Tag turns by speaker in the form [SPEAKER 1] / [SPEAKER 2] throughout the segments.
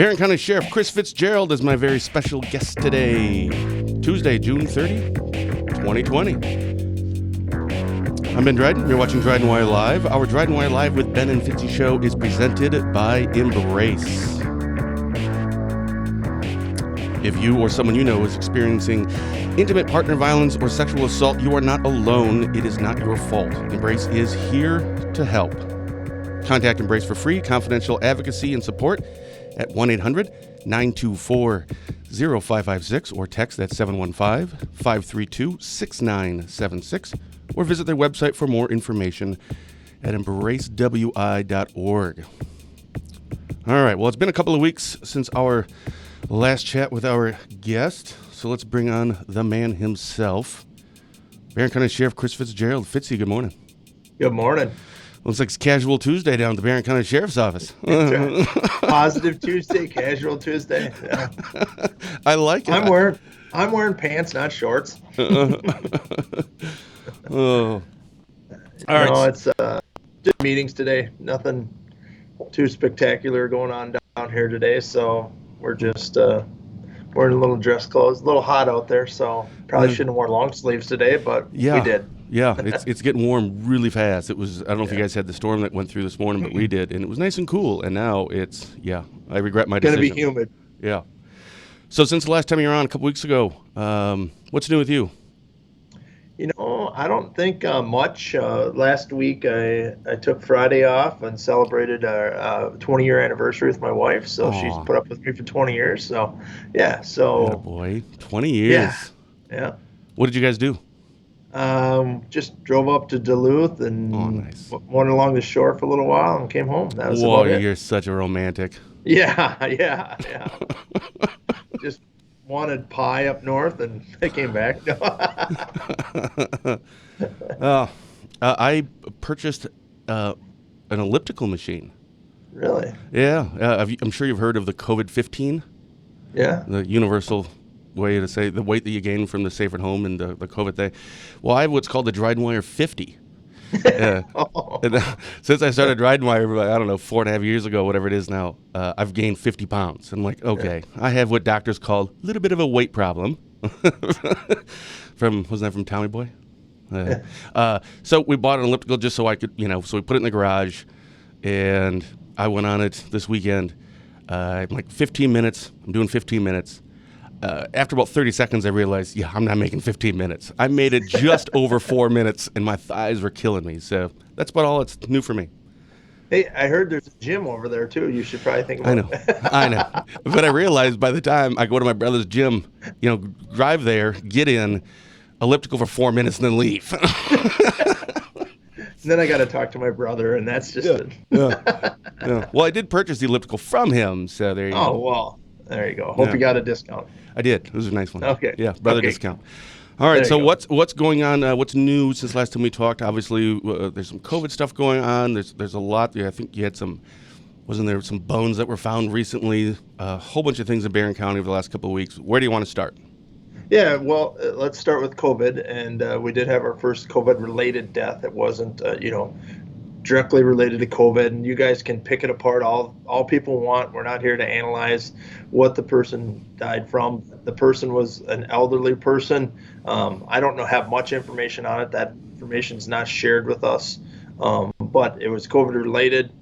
[SPEAKER 1] Barron County Sheriff Chris Fitzgerald is my very special guest today. Tuesday, June 30, 2020. I'm Ben Dryden. You're watching DrydenWire Live. Our DrydenWire Live with Ben and Fitzy show is presented by Embrace. If you or someone you know is experiencing intimate partner violence or sexual assault, you are not alone. It is not your fault. Embrace is here to help. Contact Embrace for free, confidential advocacy and support at 1-800-924-0556 or text at 715-532-6976 or visit their website for more information at embracewi.org. All right, well, it's been a couple of weeks since our last chat with our guest, so let's bring on the man himself, Barron County Sheriff Chris Fitzgerald. Fitzy, good morning.
[SPEAKER 2] Good morning.
[SPEAKER 1] Looks like it's Casual Tuesday down at the Barron County Sheriff's Office.
[SPEAKER 2] Positive Tuesday, Casual Tuesday. Yeah.
[SPEAKER 1] I like it.
[SPEAKER 2] I'm wearing pants, not shorts.
[SPEAKER 1] Oh. All right.
[SPEAKER 2] No, it's just meetings today. Nothing too spectacular going on down here today, so we're just wearing a little dress clothes. A little hot out there, so probably shouldn't have worn long sleeves today, but we did.
[SPEAKER 1] Yeah, it's getting warm really fast. It was, I don't know if you guys had the storm that went through this morning, but we did, and it was nice and cool. And now it's, I regret my decision.
[SPEAKER 2] It's going to be humid.
[SPEAKER 1] Yeah. So since the last time you were on a couple weeks ago, what's new with you?
[SPEAKER 2] You know, I don't think much. Last week I took Friday off and celebrated our 20-year anniversary with my wife. So she's put up with me for 20 years. So, yeah. So.
[SPEAKER 1] Oh boy, 20 years.
[SPEAKER 2] Yeah.
[SPEAKER 1] What did you guys do?
[SPEAKER 2] Just drove up to Duluth and went along the shore for a little while and came home. That was about it.
[SPEAKER 1] You're such a romantic.
[SPEAKER 2] Yeah. Just wanted pie up north and I came back.
[SPEAKER 1] I purchased an elliptical machine.
[SPEAKER 2] Really?
[SPEAKER 1] Yeah. I'm sure you've heard of the COVID-15.
[SPEAKER 2] Yeah.
[SPEAKER 1] The universal way to say the weight that you gain from the safe at home and the COVID thing. Well, I have what's called the DrydenWire 50. And, since I started DrydenWire, I don't know, 4.5 years ago, whatever it is now, I've gained 50 pounds. I'm like, okay, I have what doctors call a little bit of a weight problem. Wasn't that from Tommy Boy? So we bought an elliptical just so I could, so we put it in the garage, and I went on it this weekend. I'm like 15 minutes. I'm doing 15 minutes. After about 30 seconds, I realized, I'm not making 15 minutes. I made it just over 4 minutes, and my thighs were killing me. So that's about all it's new for me.
[SPEAKER 2] Hey, I heard there's a gym over there, too. You should probably think about it.
[SPEAKER 1] I know. But I realized by the time I go to my brother's gym, drive there, get in, elliptical for 4 minutes, and then leave.
[SPEAKER 2] Then I got to talk to my brother, and that's just
[SPEAKER 1] Yeah. Well, I did purchase the elliptical from him, so there you go.
[SPEAKER 2] Oh, well, there you go. Hope you got a discount.
[SPEAKER 1] I did. It was a nice one.
[SPEAKER 2] Okay.
[SPEAKER 1] Yeah, brother discount. All right, so what's going on? What's new since last time we talked? Obviously, there's some COVID stuff going on. There's a lot. I think you had wasn't there some bones that were found recently? A whole bunch of things in Barron County over the last couple of weeks. Where do you want to start?
[SPEAKER 2] Yeah, well, let's start with COVID, and we did have our first COVID-related death. It wasn't, directly related to COVID, and you guys can pick it apart all people want. We're not here to analyze what the person died from. The person was an elderly person. I don't have much information on it. That information is not shared with us, but it was COVID related.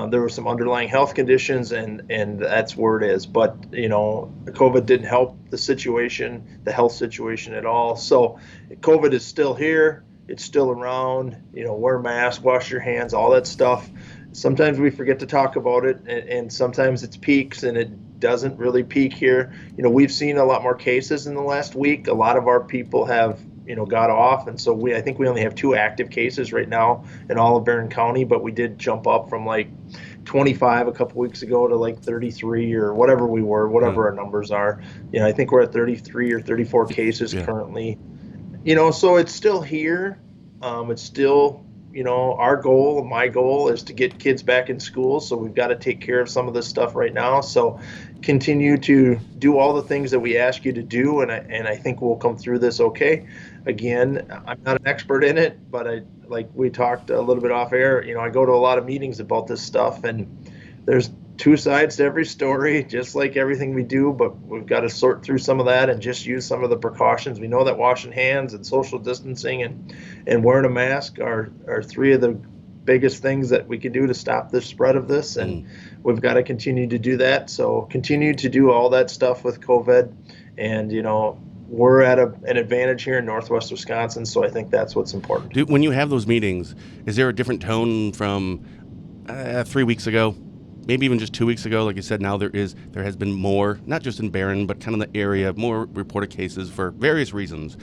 [SPEAKER 2] There were some underlying health conditions, and that's where it is. But COVID didn't help the health situation at all. So COVID is still here. It's still around. Wear a mask, wash your hands, all that stuff. Sometimes we forget to talk about it, and sometimes it peaks, and it doesn't really peak here. We've seen a lot more cases in the last week. A lot of our people have got off, and so I think we only have 2 active cases right now in all of Barron County, but we did jump up from like 25 a couple weeks ago to like 33 or whatever our numbers are. I think we're at 33 or 34 cases currently. So it's still here. It's still, my goal is to get kids back in school. So we've got to take care of some of this stuff right now. So continue to do all the things that we ask you to do. And I think we'll come through this okay. Again, I'm not an expert in it, but like we talked a little bit off air, I go to a lot of meetings about this stuff, and there's two sides to every story, just like everything we do, but we've got to sort through some of that and just use some of the precautions. We know that washing hands and social distancing and wearing a mask are three of the biggest things that we can do to stop the spread of this, and we've got to continue to do that. So continue to do all that stuff with COVID, and we're at an advantage here in Northwest Wisconsin, so I think that's what's important.
[SPEAKER 1] When you have those meetings, is there a different tone from 3 weeks ago? Maybe even just 2 weeks ago? Like you said, now there has been more, not just in Barron, but kind of the area, more reported cases for various reasons.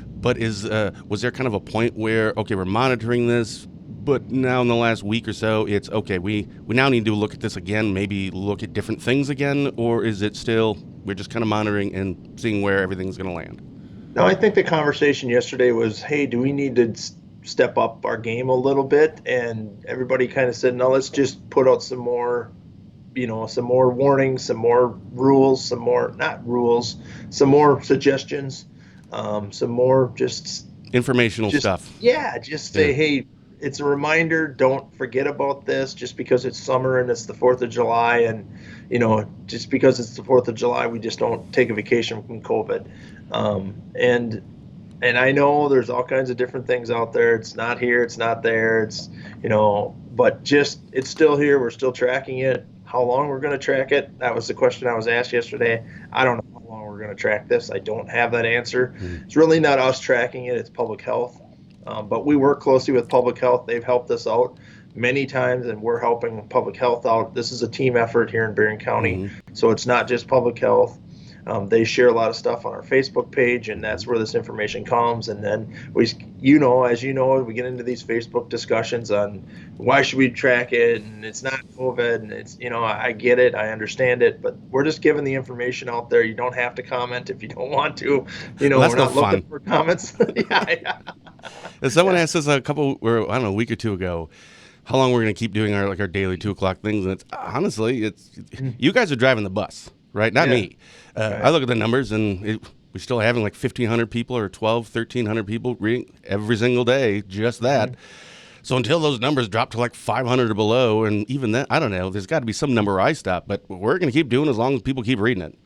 [SPEAKER 1] But was there kind of a point where, okay, we're monitoring this, but now in the last week or so, it's okay, we now need to look at this again, maybe look at different things again, or is it still, we're just kind of monitoring and seeing where everything's going to land?
[SPEAKER 2] No, I think the conversation yesterday was, hey, do we need to step up our game a little bit? And everybody kind of said, no, let's just put out some more, some more warnings, some more rules, some more suggestions, some more just
[SPEAKER 1] informational stuff.
[SPEAKER 2] Yeah, just say, hey, it's a reminder, don't forget about this just because it's summer and it's the 4th of July. And, just because it's the 4th of July, we just don't take a vacation from COVID. And I know there's all kinds of different things out there. It's not here, it's not there. It's, but just, it's still here. We're still tracking it. How long we're going to track it? That was the question I was asked yesterday. I don't know how long we're going to track this. I don't have that answer. It's really not us tracking it. It's public health. But we work closely with public health. They've helped us out many times, and we're helping public health out. This is a team effort here in Barron County. So it's not just public health. They share a lot of stuff on our Facebook page, and that's where this information comes. And then as you know, we get into these Facebook discussions on why should we track it, and it's not COVID, and it's, I get it, I understand it, but we're just giving the information out there. You don't have to comment if you don't want to.
[SPEAKER 1] Well,
[SPEAKER 2] we're not looking for comments. Yeah.
[SPEAKER 1] Someone asked us a week or two ago, how long we're going to keep doing our daily 2:00 things, and it's honestly, you guys are driving the bus. Right? Not me. Right. I look at the numbers, and we're still having like 1,500 people or 1,300 people reading every single day, just that. So until those numbers drop to like 500 or below, and even then, I don't know, there's got to be some number I stop, but we're going to keep doing as long as people keep reading it.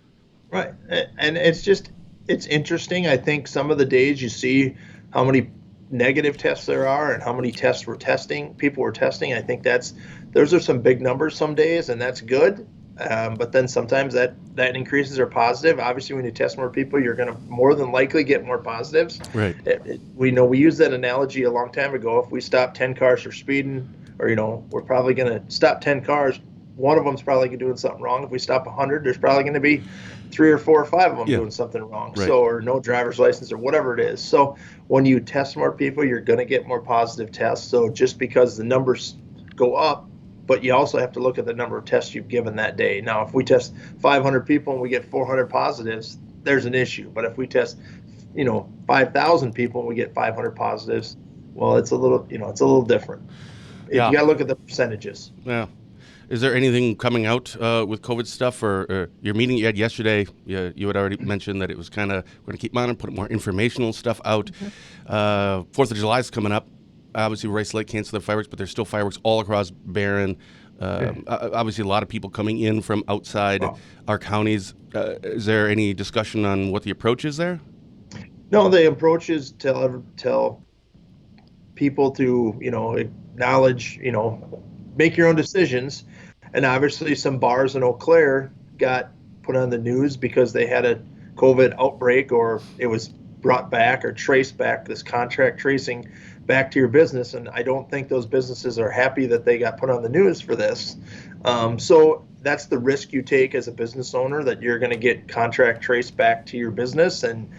[SPEAKER 2] Right. And it's interesting. I think some of the days you see how many negative tests there are and how many people were testing. I think those are some big numbers some days, and that's good. But then sometimes that increases are positive. Obviously, when you test more people, you're going to more than likely get more positives.
[SPEAKER 1] Right.
[SPEAKER 2] We used that analogy a long time ago. If we stop 10 cars for speeding, or we're probably going to stop 10 cars, one of them's probably doing something wrong. If we stop 100, there's probably going to be 3 or 4 or 5 of them doing something wrong. Right. So, or no driver's license or whatever it is. So when you test more people, you're going to get more positive tests. So just because the numbers go up, but you also have to look at the number of tests you've given that day. Now, if we test 500 people and we get 400 positives, there's an issue. But if we test, 5,000 people and we get 500 positives, well, it's a little different. You got to look at the percentages.
[SPEAKER 1] Yeah. Is there anything coming out with COVID stuff, or your meeting you had yesterday? You had already mentioned that it was kind of going to keep monitoring, put more informational stuff out. 4th of July is coming up. Obviously, Rice Lake canceled their fireworks, but there's still fireworks all across Barron. Obviously, a lot of people coming in from outside our counties. Is there any discussion on what the approach is there?
[SPEAKER 2] No, the approach is tell people to, acknowledge, make your own decisions. And obviously, some bars in Eau Claire got put on the news because they had a COVID outbreak, or it was brought back or traced back, this contract tracing back to your business. And I don't think those businesses are happy that they got put on the news for this. So that's the risk you take as a business owner, that you're going to get contract traced back to your business. And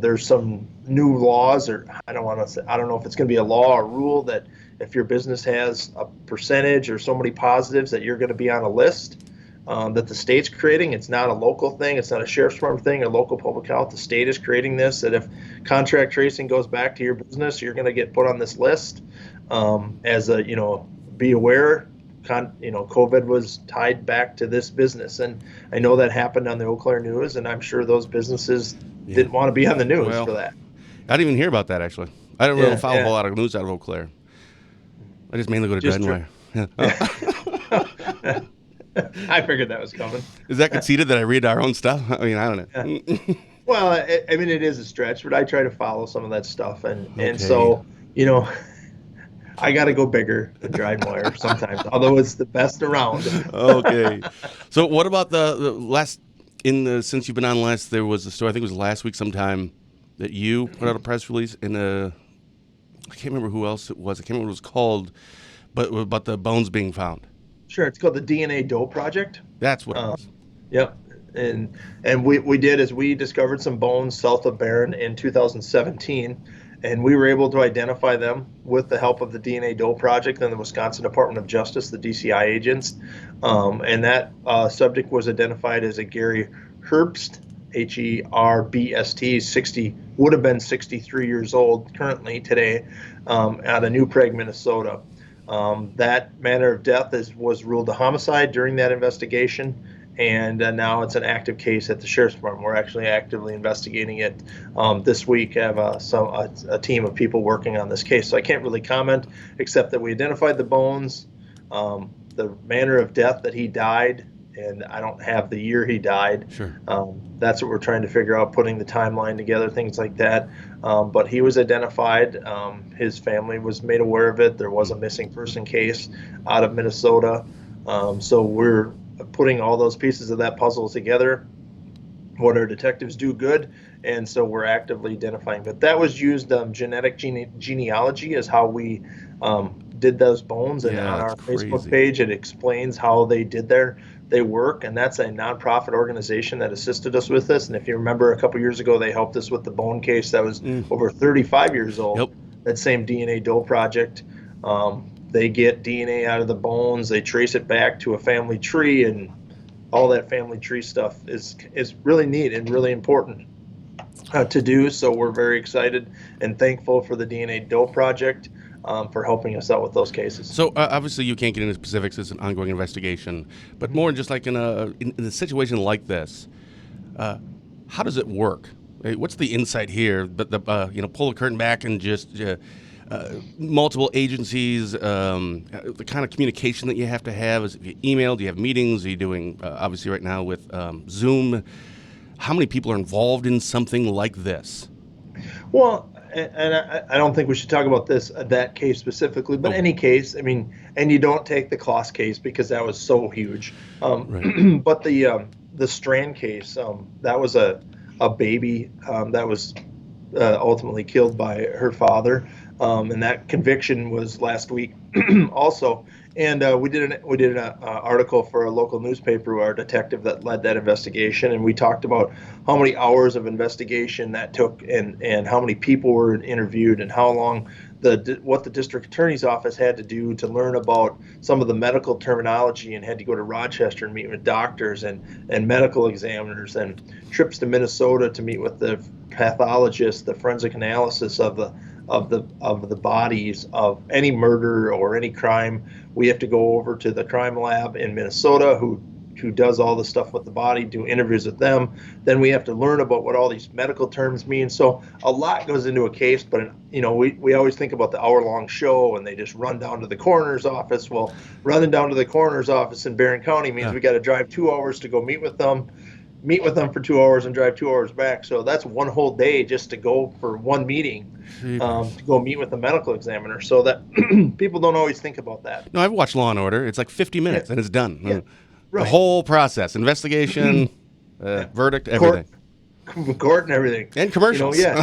[SPEAKER 2] there's some new laws, or I don't know if it's going to be a law or rule, that if your business has a percentage or so many positives, that you're going to be on a list that the state's creating. It's not a local thing. It's not a sheriff's department thing or local public health. The state is creating this, that if contract tracing goes back to your business, you're going to get put on this list. Be aware, COVID was tied back to this business. And I know that happened on the Eau Claire News, and I'm sure those businesses didn't want to be on the news for that.
[SPEAKER 1] I didn't even hear about that, actually. I don't really follow a whole lot of news out of Eau Claire. I just mainly go to DrydenWire.
[SPEAKER 2] I figured that was coming.
[SPEAKER 1] Is that conceited that I read our own stuff? I mean, I
[SPEAKER 2] Yeah.
[SPEAKER 1] don't know.
[SPEAKER 2] Well, I mean, it is a stretch, but I try to follow some of that stuff, and
[SPEAKER 1] Okay.
[SPEAKER 2] so you know, I got to go bigger than DrydenWire sometimes, although it's the best around.
[SPEAKER 1] Okay. So what about the last since you've been on last, there was a story, I think it was last week sometime, that you put out a press release in I can't remember who else it was. I can't remember what it was called, but about the bones being found.
[SPEAKER 2] Sure, it's called the DNA Doe Project.
[SPEAKER 1] That's what it
[SPEAKER 2] Um,
[SPEAKER 1] was.
[SPEAKER 2] yep, and we did is we discovered some bones south of Barron in 2017, and we were able to identify them with the help of the DNA Doe Project and the Wisconsin Department of Justice, the DCI agents, and that subject was identified as a Gary Herbst, Herbst, 60 would have been 63 years old currently today, out of New Prague, Minnesota. That manner of death was ruled a homicide during that investigation, and now it's an active case at the sheriff's department. We're actually actively investigating it this week. I have a team of people working on this case, so I can't really comment except that we identified the bones, the manner of death that he died, and I don't have the year he died.
[SPEAKER 1] Sure.
[SPEAKER 2] That's what we're trying to figure out, putting the timeline together, things like that. But he was identified. His family was made aware of it. There was a missing person case out of Minnesota. So we're putting all those pieces of that puzzle together. What our detectives do good, and so we're actively identifying. But that was used genetic genealogy is how we did those bones, and
[SPEAKER 1] Yeah,
[SPEAKER 2] on
[SPEAKER 1] that's
[SPEAKER 2] our Facebook
[SPEAKER 1] crazy.
[SPEAKER 2] page it explains how they work, and that's a nonprofit organization that assisted us with this. And if you remember, a couple years ago they helped us with the bone case that was
[SPEAKER 1] Mm.
[SPEAKER 2] over 35 years old.
[SPEAKER 1] Yep.
[SPEAKER 2] That same DNA Doe Project. They get DNA out of the bones, they trace it back to a family tree, and all that family tree stuff is really neat and really important to do. So we're very excited and thankful for the DNA Doe Project for helping us out with those cases.
[SPEAKER 1] So obviously you can't get into specifics. It's an ongoing investigation, but more just like in a situation like this, how does it work? What's the insight here? But pull the curtain back and just multiple agencies, the kind of communication that you have to have. Is it email? Do you have meetings? Are you doing obviously right now with Zoom? How many people are involved in something like this?
[SPEAKER 2] Well, and I don't think we should talk about that case specifically, but
[SPEAKER 1] Okay.
[SPEAKER 2] any case. I mean, and you don't take the Kloss case because that was so huge.
[SPEAKER 1] Right.
[SPEAKER 2] But the Strand case, that was a baby that was ultimately killed by her father, and that conviction was last week also. And we did an article for a local newspaper, our detective that led that investigation, and we talked about how many hours of investigation that took, and how many people were interviewed, and how long what the district attorney's office had to do to learn about some of the medical terminology, and had to go to Rochester and meet with doctors and medical examiners, and trips to Minnesota to meet with the pathologist, the forensic analysis of the bodies of any murder or any crime. We have to go over to the crime lab in Minnesota, who does all the stuff with the body, do interviews with them. Then we have to learn about what all these medical terms mean. So a lot goes into a case, but we always think about the hour-long show and they just run down to the coroner's office. Well, running down to the coroner's office in Barron County means
[SPEAKER 1] Yeah.
[SPEAKER 2] we got to drive 2 hours to go meet with them for 2 hours and drive 2 hours back. So that's one whole day just to go for one meeting,
[SPEAKER 1] Jeepers.
[SPEAKER 2] to go meet with the medical examiner. So that people don't always think about that.
[SPEAKER 1] No, I've watched Law and Order. It's like 50
[SPEAKER 2] Yeah,
[SPEAKER 1] minutes and it's done.
[SPEAKER 2] yeah,
[SPEAKER 1] The
[SPEAKER 2] right.
[SPEAKER 1] whole process, investigation,
[SPEAKER 2] Yeah.
[SPEAKER 1] verdict,
[SPEAKER 2] Court,
[SPEAKER 1] everything.
[SPEAKER 2] court, and everything.
[SPEAKER 1] And commercials.
[SPEAKER 2] Yeah.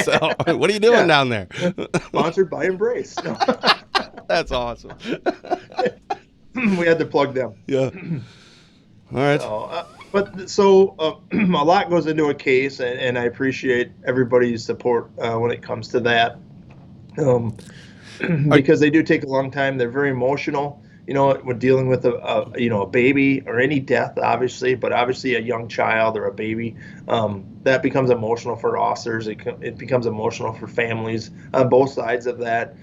[SPEAKER 1] So, what are you doing
[SPEAKER 2] Yeah.
[SPEAKER 1] down there?
[SPEAKER 2] Sponsored by Embrace. No.
[SPEAKER 1] That's awesome.
[SPEAKER 2] We had to plug them.
[SPEAKER 1] Yeah. All right.
[SPEAKER 2] So, a lot goes into a case, and I appreciate everybody's support when it comes to that, um, because they do take a long time. They're very emotional. When dealing with a baby or any death, obviously, but obviously a young child or a baby, that becomes emotional for officers. It becomes emotional for families on both sides of that.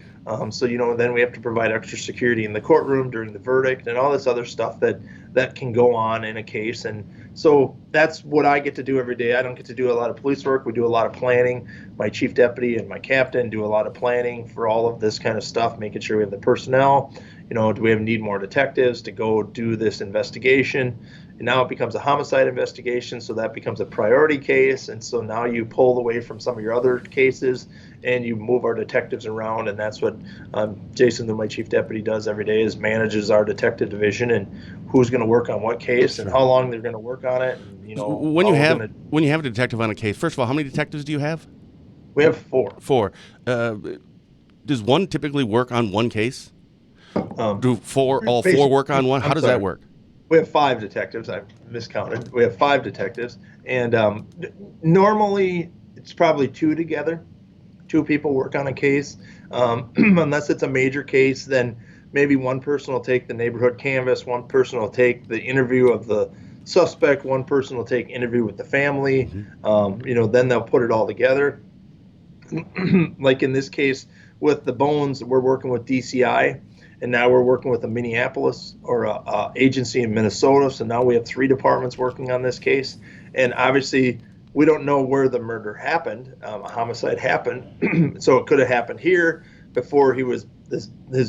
[SPEAKER 2] So then we have to provide extra security in the courtroom during the verdict and all this other stuff that can go on in a case. And so that's what I get to do every day. I don't get to do a lot of police work. We do a lot of planning. My chief deputy and my captain do a lot of planning for all of this kind of stuff, making sure we have the personnel, Do we need more detectives to go do this investigation? And now it becomes a homicide investigation, so that becomes a priority case. And so now you pull away from some of your other cases and you move our detectives around. And that's what Jason, my chief deputy, does every day, is manages our detective division and who's going to work on what case and how long they're going to work on it. And,
[SPEAKER 1] When you have a detective on a case, first of all, how many detectives do you have?
[SPEAKER 2] We have 4.
[SPEAKER 1] 4. Does one typically work on one case? Do all 4 work on one? How does that work?
[SPEAKER 2] We have 5 detectives. I miscounted. We have 5 detectives, and normally it's probably 2 together. 2 people work on a case, unless it's a major case. Then maybe one person will take the neighborhood canvas, one person will take the interview of the suspect, one person will take interview with the family. Then they'll put it all together. Like in this case with the bones, we're working with DCI. And now we're working with a Minneapolis or a agency in Minnesota. So now we have 3 departments working on this case. And obviously, we don't know where the murder happened. A homicide happened. So it could have happened here before his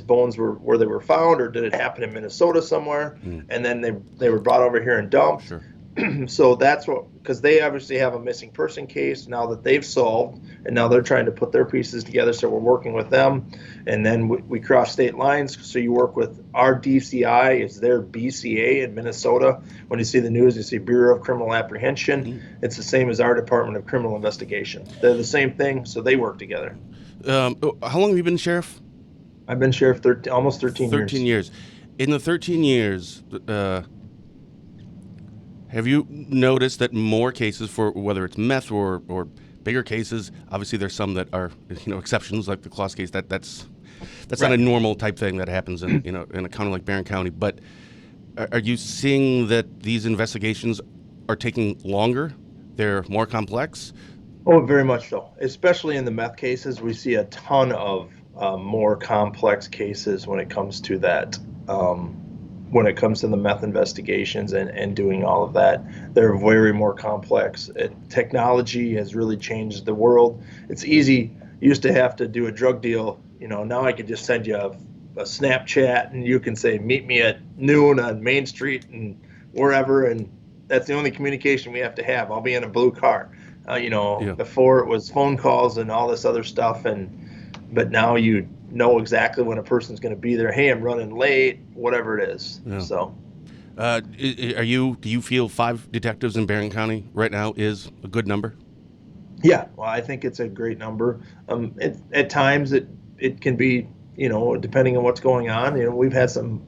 [SPEAKER 2] bones were where they were found, or did it happen in Minnesota somewhere? And then they were brought over here and dumped.
[SPEAKER 1] Sure.
[SPEAKER 2] So that's because they obviously have a missing person case now that they've solved, and now they're trying to put their pieces together. So we're working with them, and then we cross state lines. So you work with our DCI, it's their BCA in Minnesota. When you see the news, you see Bureau of Criminal Apprehension. It's the same as our Department of Criminal Investigation. They're the same thing, so they work together.
[SPEAKER 1] How long have you been sheriff?
[SPEAKER 2] I've been sheriff almost 13 years.
[SPEAKER 1] 13 years. In the 13 years, have you noticed that more cases, for whether it's meth or bigger cases, obviously there's some that are exceptions, like the Claus case, that's not a normal type thing that happens in in a county like Barron County, but are you seeing that these investigations are taking longer? They're more complex?
[SPEAKER 2] Oh, very much so. Especially in the meth cases, we see a ton of more complex cases when it comes to that. When it comes to the meth investigations and doing all of that, they're very more complex. Technology has really changed the world. It's easy. You used to have to do a drug deal. Now I can just send you a Snapchat and you can say, meet me at noon on Main Street and wherever. And that's the only communication we have to have. I'll be in a blue car. Before it was phone calls and all this other stuff. But now you know exactly when a person's going to be there. Hey, I'm running late, whatever it is.
[SPEAKER 1] Yeah.
[SPEAKER 2] So,
[SPEAKER 1] do you feel 5 detectives in Barron County right now is a good number?
[SPEAKER 2] Yeah, well, I think it's a great number. At times it can be, depending on what's going on. We've had some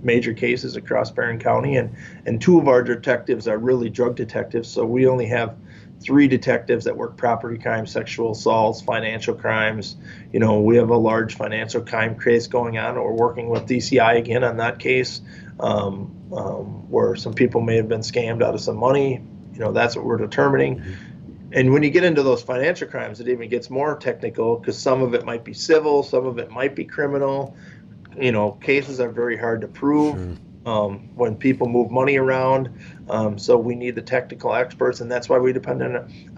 [SPEAKER 2] major cases across Barron County, and 2 of our detectives are really drug detectives. So we only have 3 detectives that work property crimes, sexual assaults, financial crimes. We have a large financial crime case going on. We're working with DCI again on that case, where some people may have been scammed out of some money. That's what we're determining. And when you get into those financial crimes, it even gets more technical, because some of it might be civil, some of it might be criminal. Cases are very hard to prove.
[SPEAKER 1] Sure.
[SPEAKER 2] When people move money around. So we need the technical experts, and that's why we depend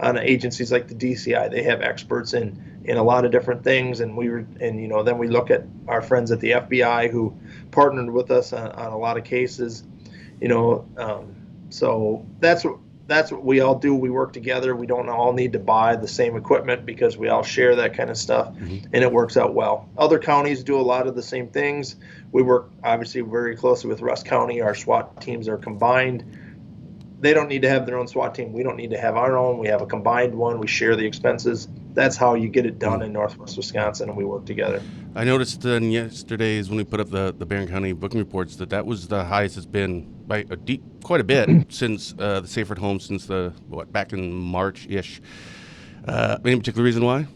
[SPEAKER 2] on agencies like the DCI. They have experts in a lot of different things, and then we look at our friends at the FBI who partnered with us on a lot of cases. So that's what we all do. We work together. We don't all need to buy the same equipment because we all share that kind of stuff, and it works out well. Other counties do a lot of the same things. We work obviously very closely with Rusk County. Our SWAT teams are combined. They don't need to have their own SWAT team. We don't need to have our own. We have a combined one. We share the expenses. That's how you get it done in Northwest Wisconsin, and we work together.
[SPEAKER 1] I noticed in yesterday's, when we put up the Barron County booking reports, that was the highest it's been by quite a bit since the Safer at Home, since back in March-ish. Any particular reason why?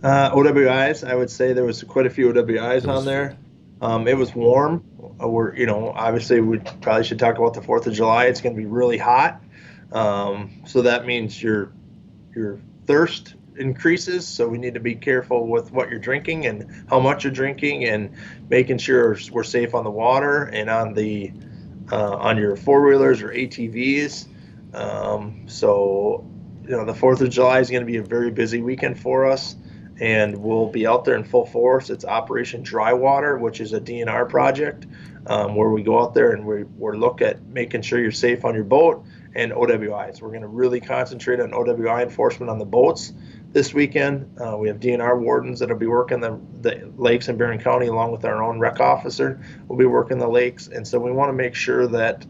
[SPEAKER 2] OWIs, I would say there was quite a few OWIs on there. It was warm. Obviously we probably should talk about the 4th of July. It's going to be really hot. So that means your thirst increases. So we need to be careful with what you're drinking and how much you're drinking, and making sure we're safe on the water and on your 4-wheelers or ATVs. So the 4th of July is going to be a very busy weekend for us. and we'll be out there in full force. It's Operation Drywater, which is a DNR project, where we go out there and we're look at making sure you're safe on your boat, and OWIs. We're going to really concentrate on OWI enforcement on the boats this weekend. We have DNR wardens that'll be working the lakes in Barron County, along with our own rec officer. We'll be working the lakes, and so we want to make sure that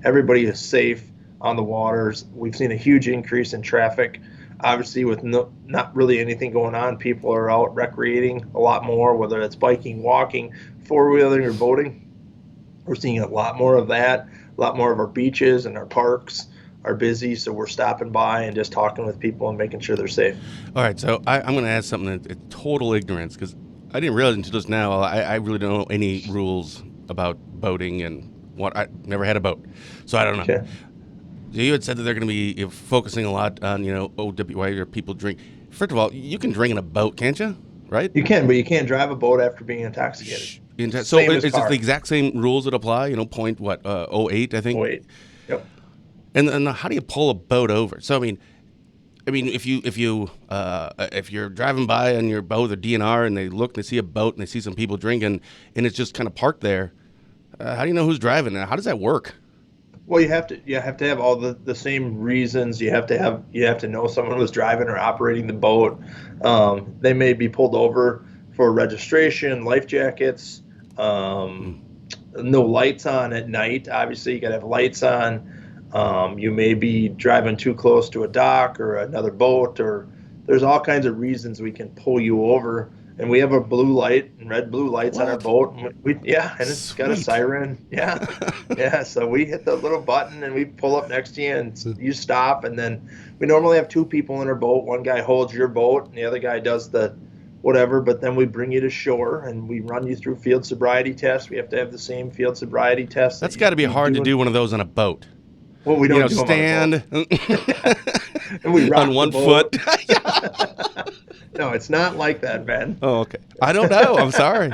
[SPEAKER 2] everybody is safe on the waters. We've seen a huge increase in traffic. Obviously, with not really anything going on, people are out recreating a lot more, whether it's biking, walking, four-wheeling, or boating. We're seeing a lot more of that. A lot more of our beaches and our parks are busy, so we're stopping by and just talking with people and making sure they're safe.
[SPEAKER 1] All right, so I'm going to ask something that's total ignorance, because I didn't realize until just now. I really don't know any rules about boating, and I never had a boat, so I don't know.
[SPEAKER 2] Okay.
[SPEAKER 1] So you had said that they're going to be focusing a lot on OWI, or people drink. First of all, you can drink in a boat, can't you? Right?
[SPEAKER 2] You can, but you can't drive a boat after being intoxicated.
[SPEAKER 1] So
[SPEAKER 2] Same
[SPEAKER 1] is
[SPEAKER 2] as
[SPEAKER 1] it
[SPEAKER 2] car.
[SPEAKER 1] the exact same rules that apply? Point what? 08, I think.
[SPEAKER 2] 08. Yep.
[SPEAKER 1] And how do you pull a boat over? So I mean, if you're driving by on your boat or DNR and they look and they see a boat and they see some people drinking and it's just kind of parked there, how do you know who's driving? How does that work?
[SPEAKER 2] Well, you have to have all the same reasons. You have to know someone who's driving or operating the boat. They may be pulled over for registration, life jackets, no lights on at night. Obviously, you got to have lights on. You may be driving too close to a dock or another boat, or there's all kinds of reasons we can pull you over. And we have a blue light and blue lights on our boat. And and it's got a siren. Yeah. Yeah. So we hit the little button and we pull up next to you and you stop. And then we normally have two people in our boat. One guy holds your boat and the other guy does the whatever, but then we bring you to shore and we run you through field sobriety tests. We have to have the same field sobriety tests.
[SPEAKER 1] That's got to be hard to do one of those on a boat.
[SPEAKER 2] Well, we don't do
[SPEAKER 1] stand
[SPEAKER 2] them on a boat. And we rock
[SPEAKER 1] on one
[SPEAKER 2] the boat.
[SPEAKER 1] foot.
[SPEAKER 2] No, it's not like that, Ben.
[SPEAKER 1] Oh, okay. I don't know. I'm sorry.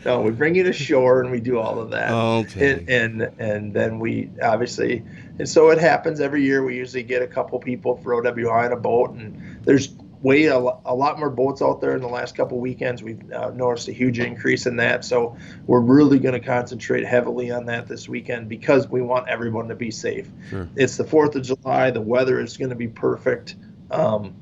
[SPEAKER 2] No, we bring you to shore and we do all of that.
[SPEAKER 1] Okay.
[SPEAKER 2] And then we obviously, and so it happens every year. We usually get a couple people for OWI on a boat, and there's a lot more boats out there in the last couple weekends. We've noticed a huge increase in that. So we're really going to concentrate heavily on that this weekend because we want everyone to be safe.
[SPEAKER 1] Sure.
[SPEAKER 2] It's the 4th of July. The weather is going to be perfect.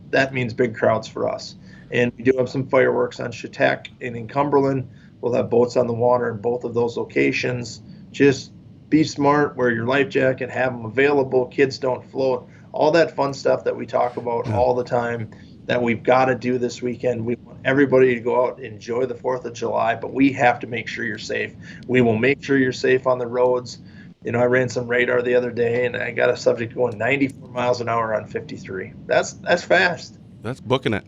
[SPEAKER 2] That means big crowds for us. And we do have some fireworks on Chautauqua and in Cumberland. We'll have boats on the water in both of those locations. Just be smart, wear your life jacket, have them available. Kids don't float. All that fun stuff that we talk about all the time that we've got to do this weekend. We want everybody to go out and enjoy the 4th of July, but we have to make sure you're safe. We will make sure you're safe on the roads. I ran some radar the other day, and I got a subject going 94 miles an hour on 53. That's fast.
[SPEAKER 1] That's booking it.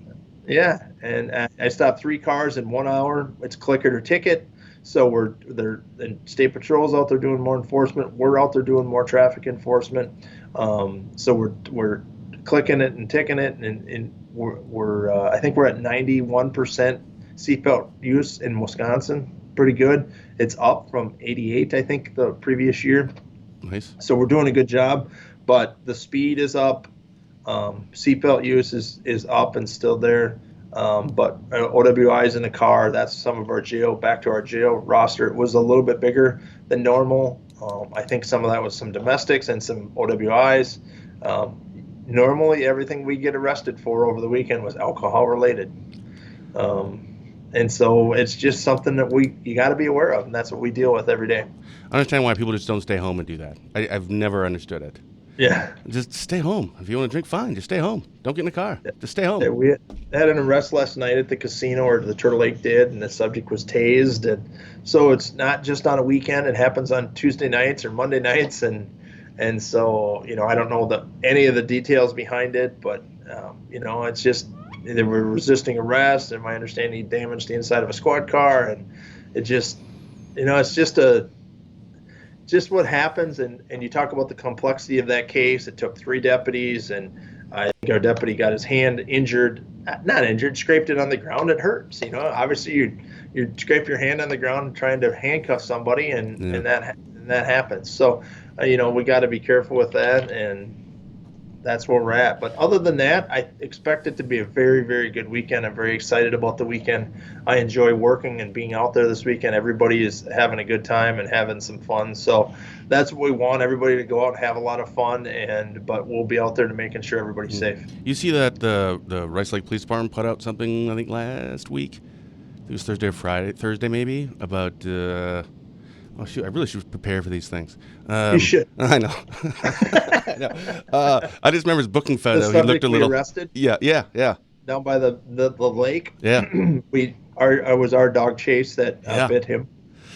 [SPEAKER 2] Yeah, and I stopped 3 cars in 1 hour. It's click it or ticket. So and State Patrol's out there doing more enforcement. We're out there doing more traffic enforcement. So we're clicking it and ticking it, and we're I think we're at 91% seatbelt use in Wisconsin. Pretty good. It's up from 88, I think, the previous year.
[SPEAKER 1] Nice.
[SPEAKER 2] So we're doing a good job, but the speed is up. Seatbelt use is up and still there. But OWIs in the car, that's some of our back to our jail roster. It was a little bit bigger than normal. I think some of that was some domestics and some OWIs. Normally, everything we get arrested for over the weekend was alcohol related. And so it's just something that you got to be aware of, and that's what we deal with every day.
[SPEAKER 1] I understand why people just don't stay home and do that. I've never understood it.
[SPEAKER 2] Yeah.
[SPEAKER 1] Just stay home. If you want to drink, fine. Just stay home. Don't get in the car. Just stay home.
[SPEAKER 2] Yeah, we had an arrest last night at the casino, or the Turtle Lake did, and the subject was tased. And so it's not just on a weekend. It happens on Tuesday nights or Monday nights. And so, I don't know any of the details behind it, but, it's just they were resisting arrest, and my understanding he damaged the inside of a squad car. And it just, it's just what happens. And you talk about the complexity of that case. It took 3 deputies, and I think our deputy got his hand not injured, scraped it on the ground. It hurts. Obviously you scrape your hand on the ground trying to handcuff somebody, and that happens. So, we got to be careful with that. And that's where we're at. But other than that, I expect it to be a very, very good weekend. I'm very excited about the weekend. I enjoy working and being out there this weekend. Everybody is having a good time and having some fun. So that's what we want, everybody to go out and have a lot of fun. But we'll be out there to making sure everybody's safe.
[SPEAKER 1] You see that the Rice Lake Police Department put out something, I think, last week? It was Thursday or Thursday maybe, about, oh shoot, I really should prepare for these things.
[SPEAKER 2] You should.
[SPEAKER 1] I know. I know. I just remember his booking photo. He looked a little.
[SPEAKER 2] Arrested?
[SPEAKER 1] Yeah.
[SPEAKER 2] Down by the lake.
[SPEAKER 1] Yeah.
[SPEAKER 2] I was our dog Chase that
[SPEAKER 1] Yeah.
[SPEAKER 2] bit him,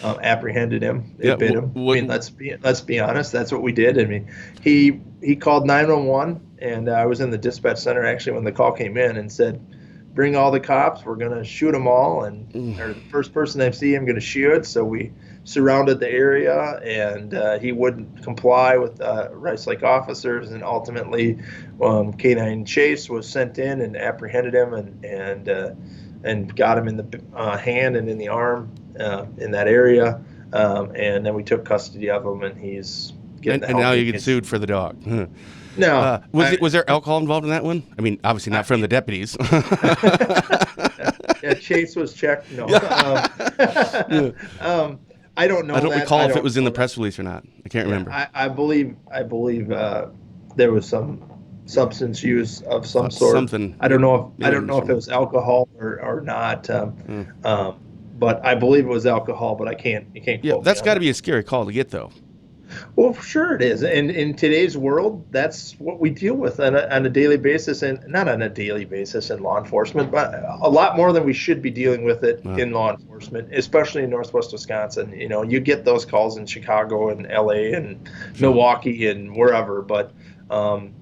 [SPEAKER 2] apprehended him. It bit him. I mean, let's be honest. That's what we did. I mean, he called 911, and I was in the dispatch center actually when the call came in and said, "Bring all the cops. We're gonna shoot them all." And the first person I see, I'm gonna shoot. So we surrounded the area, and he wouldn't comply with Rice Lake officers, and ultimately K9 Chase was sent in and apprehended him and got him in the hand and in the arm in that area, and then we took custody of him, and he's getting the
[SPEAKER 1] And
[SPEAKER 2] help
[SPEAKER 1] now
[SPEAKER 2] he
[SPEAKER 1] you get
[SPEAKER 2] needs.
[SPEAKER 1] sued for the dog.
[SPEAKER 2] No,
[SPEAKER 1] Was there alcohol involved in that one? I mean, obviously not from the deputies.
[SPEAKER 2] yeah, Chase was checked. No, I don't know.
[SPEAKER 1] I don't
[SPEAKER 2] that.
[SPEAKER 1] recall
[SPEAKER 2] I
[SPEAKER 1] if it
[SPEAKER 2] don't
[SPEAKER 1] was in
[SPEAKER 2] know
[SPEAKER 1] the
[SPEAKER 2] that.
[SPEAKER 1] press release or not. I can't remember.
[SPEAKER 2] I believe there was some substance use of some sort.
[SPEAKER 1] Something.
[SPEAKER 2] I don't know if
[SPEAKER 1] Maybe
[SPEAKER 2] it was alcohol or not. But I believe it was alcohol. But you can't.
[SPEAKER 1] Yeah,
[SPEAKER 2] quote
[SPEAKER 1] that's
[SPEAKER 2] me on
[SPEAKER 1] got to
[SPEAKER 2] that.
[SPEAKER 1] be a scary call to get, though.
[SPEAKER 2] Well, sure it is. And in today's world, that's what we deal with on a daily basis, and not on a daily basis in law enforcement, but a lot more than we should be dealing with it in law enforcement, especially in Northwest Wisconsin. You know, you get those calls in Chicago and LA and Milwaukee and wherever, but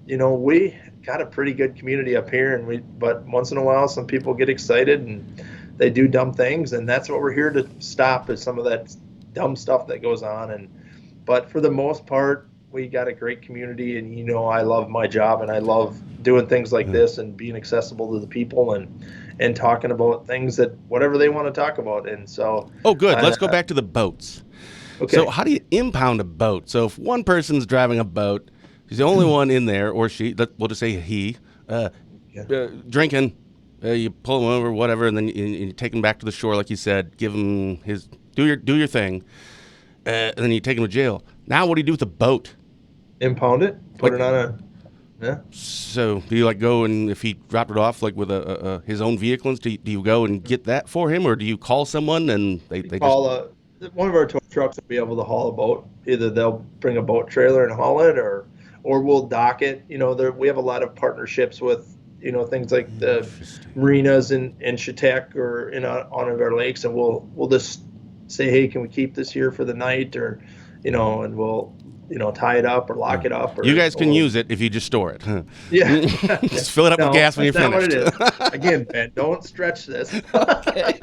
[SPEAKER 2] you know, we got a pretty good community up here, but once in a while, some people get excited and they do dumb things, and that's what we're here to stop, is some of that dumb stuff that goes on. But for the most part, we got a great community, and you know, I love my job, and I love doing things like this and being accessible to the people and talking about things that whatever they want to talk about. And so,
[SPEAKER 1] Oh, good. Let's go back to the boats.
[SPEAKER 2] okay,
[SPEAKER 1] So how do you impound a boat? So if one person's driving a boat, he's the only one in there, or she, we'll just say he, drinking, you pull him over, whatever, and then you take him back to the shore, like you said, give him his, do your thing. And then you take him to jail. Now what do you do with the boat?
[SPEAKER 2] impound it, put it on a
[SPEAKER 1] So do you go and if he dropped it off with his own vehicle, do you go and get that for him, or do you call someone and they
[SPEAKER 2] call one of our tow trucks will be able to haul a boat. Either they'll bring a boat trailer and haul it, or we'll dock it. You know, we have a lot of partnerships with, you know, things like the marinas in Chautauqua or on our lakes, and we'll just say, hey, can we keep this here for the night, or, you know, and we'll, you know, tie it up or lock it up.
[SPEAKER 1] You guys can use it if you just store it.
[SPEAKER 2] Yeah.
[SPEAKER 1] Just fill it up with gas when you're
[SPEAKER 2] that's
[SPEAKER 1] finished.
[SPEAKER 2] not what it is. Again, Ben, don't stretch this.
[SPEAKER 1] Okay.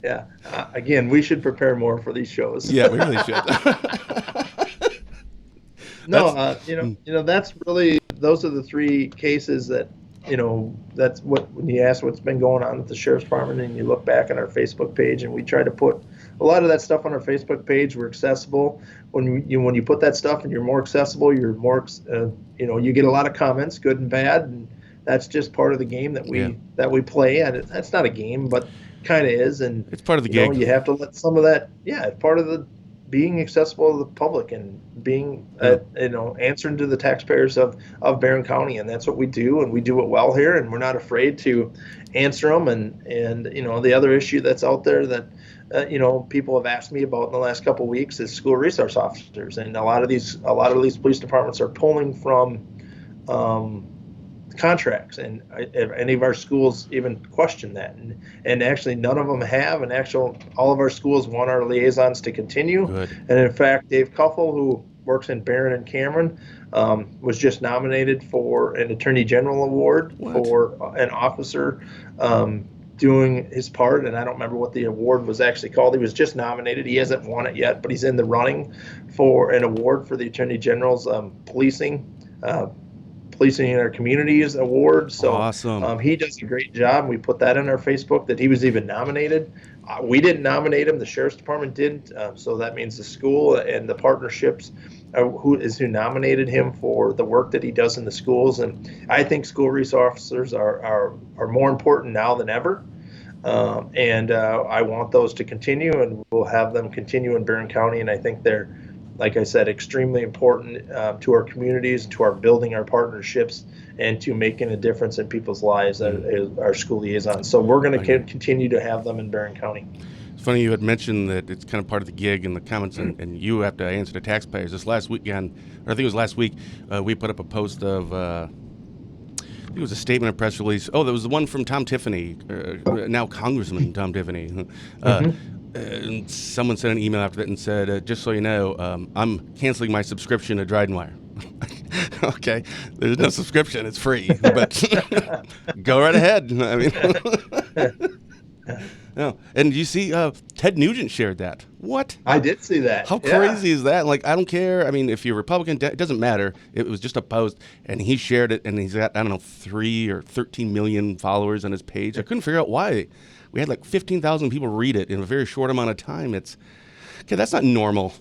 [SPEAKER 2] Yeah. Again, we should prepare more for these shows.
[SPEAKER 1] Yeah, we really should.
[SPEAKER 2] No, you know, that's really, those are the three cases that, you know, that's what, when you ask what's been going on at the Sheriff's Department and you look back on our Facebook page, and we try to put a lot of that stuff on our Facebook page. We're accessible. When you put that stuff and you're more accessible, you're more, you know, you get a lot of comments, good and bad, and that's just part of the game that we play. And that's not a game, but kind of is. And
[SPEAKER 1] It's part of the
[SPEAKER 2] you know,
[SPEAKER 1] gig.
[SPEAKER 2] you have to let some of that, it's part of the being accessible to the public and being, you know, answering to the taxpayers of Barron County. And that's what we do, and we do it well here, and we're not afraid to answer them. And you know, the other issue that's out there that, you know, people have asked me about in the last couple of weeks is school resource officers. And a lot of these police departments are pulling from contracts, and if any of our schools even question that, and actually none of them have, and all of our schools want our liaisons to continue.
[SPEAKER 1] Good.
[SPEAKER 2] And in fact, Dave Kuffel, who works in Barron and Cameron, was just nominated for an Attorney General award for an officer doing his part, and I don't remember what the award was actually called. He was just nominated. He hasn't won it yet, but he's in the running for an award for the Attorney General's policing in our communities award. So
[SPEAKER 1] Awesome.
[SPEAKER 2] he does a great job. We put that on our Facebook that he was even nominated We didn't nominate him. The sheriff's department did. So that means the school and the partnerships who nominated him for the work that he does in the schools. And I think school resource officers are more important now than ever. And I want those to continue, and we'll have them continue in Barron County. And I think they're, like I said, extremely important to our communities, to our building our partnerships, and to making a difference in people's lives as our school liaisons. So we're going to continue to have them in Barron County.
[SPEAKER 1] It's funny you had mentioned that it's kind of part of the gig in the comments, and you have to answer to taxpayers. This last weekend, or I think it was last week, we put up a post of, I think it was a statement, a press release. Oh, there was the one from Tom Tiffany, now Congressman Tom Tiffany. And someone sent an email after that and said, just so you know, I'm canceling my subscription to DrydenWire. Okay, there's no subscription, it's free, but go right ahead. I mean, no. And you see, Ted Nugent shared that. What?
[SPEAKER 2] I did see that.
[SPEAKER 1] How crazy is that? Like, I don't care. I mean, if you're Republican, it doesn't matter. It was just a post, and he shared it, and he's got, I don't know, 3 or 13 million followers on his page. I couldn't figure out why. We had like 15,000 people read it in a very short amount of time. It's, okay, that's not normal.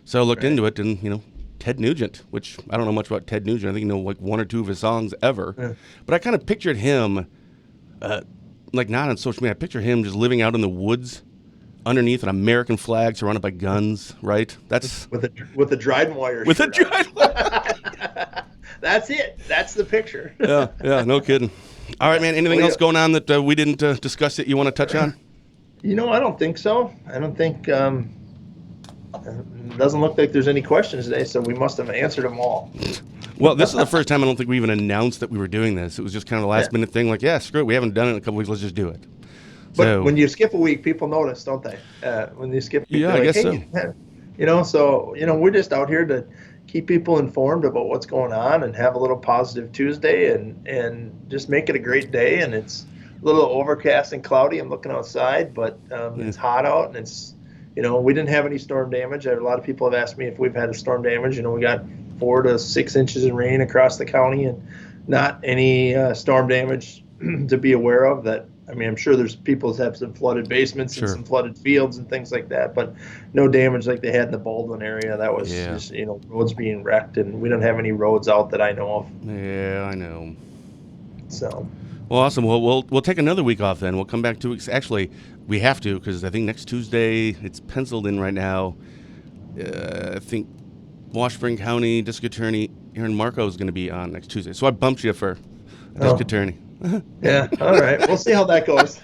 [SPEAKER 1] So I looked into it, and, you know, Ted Nugent, which I don't know much about Ted Nugent. I think I know like 1 or 2 of his songs ever. Yeah. But I kind of pictured him, like not on social media, I picture him just living out in the woods underneath an American flag surrounded by guns, right? That's
[SPEAKER 2] with a DrydenWire.
[SPEAKER 1] With a DrydenWire.
[SPEAKER 2] That's it. That's the picture.
[SPEAKER 1] Yeah, no kidding. All right, man. Anything else going on that we didn't discuss that you want to touch on?
[SPEAKER 2] You know, I don't think so. I don't think. It doesn't look like there's any questions today, so we must have answered them all.
[SPEAKER 1] Well, this is the first time I don't think we even announced that we were doing this. It was just kind of a last-minute thing, like, yeah, screw it, we haven't done it in a couple weeks, let's just do it.
[SPEAKER 2] But when you skip a week, people notice, don't they? When you skip a week,
[SPEAKER 1] I guess so.
[SPEAKER 2] You know, so, you know, we're just out here to keep people informed about what's going on and have a little positive Tuesday and just make it a great day. And it's a little overcast and cloudy. I'm looking outside, but it's hot out, and it's, you know, we didn't have any storm damage. A lot of people have asked me if we've had a storm damage. You know, we got 4 to 6 inches of rain across the county, and not any storm damage to be aware of. That, I mean, I'm sure there's people that have some flooded basements and some flooded fields and things like that, but no damage like they had in the Baldwin area. That was just, you know, roads being wrecked, and we don't have any roads out that I know of.
[SPEAKER 1] Yeah, I know.
[SPEAKER 2] So.
[SPEAKER 1] Well, awesome. Well, we'll take another week off then. We'll come back 2 weeks. Actually, we have to, because I think next Tuesday, it's penciled in right now. I think Washburn County District Attorney Aaron Marco is going to be on next Tuesday. So I bumped you for District Attorney.
[SPEAKER 2] Yeah, all right. We'll see how that goes.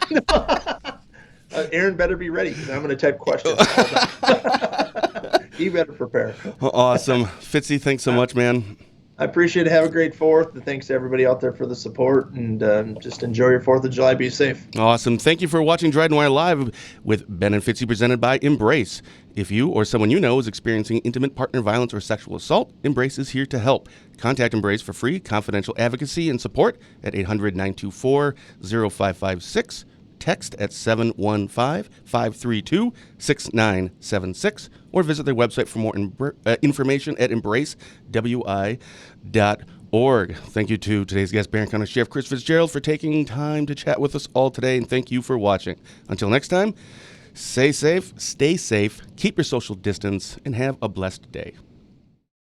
[SPEAKER 2] Aaron better be ready, because I'm going to type questions. He better prepare.
[SPEAKER 1] Awesome. Fitzy, thanks so much, man.
[SPEAKER 2] I appreciate it. Have a great 4th. And thanks to everybody out there for the support. And just enjoy your 4th of July. Be safe.
[SPEAKER 1] Awesome. Thank you for watching DrydenWire Live with Ben and Fitzy, presented by Embrace. If you or someone you know is experiencing intimate partner violence or sexual assault, Embrace is here to help. Contact Embrace for free, confidential advocacy and support at 800-924-0556. Text at 715-532-6976, or visit their website for more information at embracewi.org. Thank you to today's guest, Barron County Sheriff Chris Fitzgerald, for taking time to chat with us all today, and thank you for watching. Until next time, stay safe, keep your social distance, and have a blessed day.